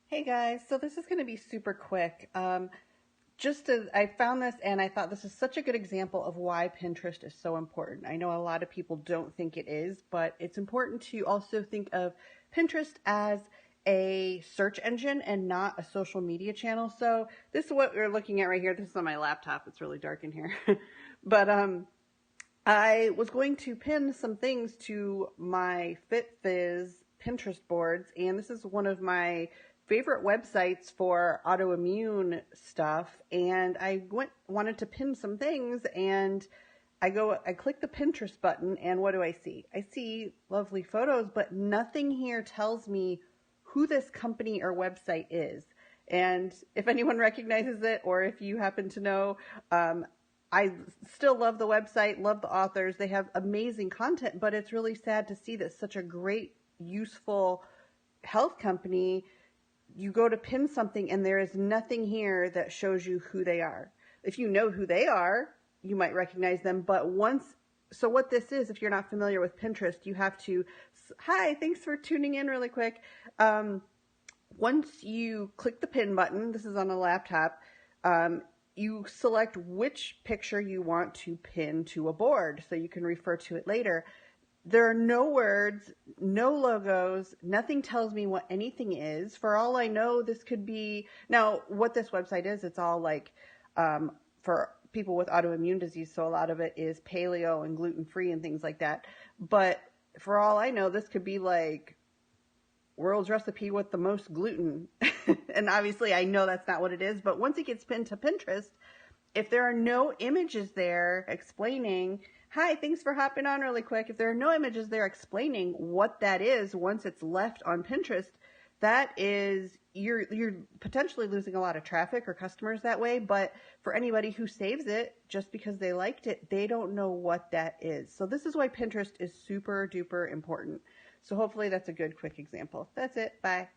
Hey guys, so this is going to be super quick. I found this and I thought this is such a good example of why Pinterest is so important. I know a lot of people don't think it is, but it's important to also think of Pinterest as a search engine and not a social media channel. So this is what we're looking at right here. This is on my laptop. It's really dark in here. but I was going to pin some things to my FitFizz Pinterest boards, and this is one of my favorite websites for autoimmune stuff. And I wanted to pin some things, and I click the Pinterest button, and what do I see? I see lovely photos, but nothing here tells me who this company or website is. And if anyone recognizes it, or if you happen to know, I still love the website, love the authors. They have amazing content, but it's really sad to see that such a great, useful health company, you go to pin something and there is nothing here that shows you who they are. If you know who they are, you might recognize them, but so what this is, if you're not familiar with Pinterest, you have to, hi, thanks for tuning in really quick. Once you click the pin button, this is on a laptop, you select which picture you want to pin to a board so you can refer to it later. There are no words, no logos, nothing tells me what anything is. For all I know, this could be, now what this website is, it's all like for people with autoimmune disease, so a lot of it is paleo and gluten-free and things like that. But for all I know, this could be like world's recipe with the most gluten. And obviously I know that's not what it is, but once it gets pinned to Pinterest, if there are no images there explaining, hi, thanks for hopping on really quick. If there are no images there explaining what that is once it's left on Pinterest, that is, you're potentially losing a lot of traffic or customers that way. But for anybody who saves it just because they liked it, they don't know what that is. So this is why Pinterest is super duper important. So hopefully that's a good quick example. That's it. Bye.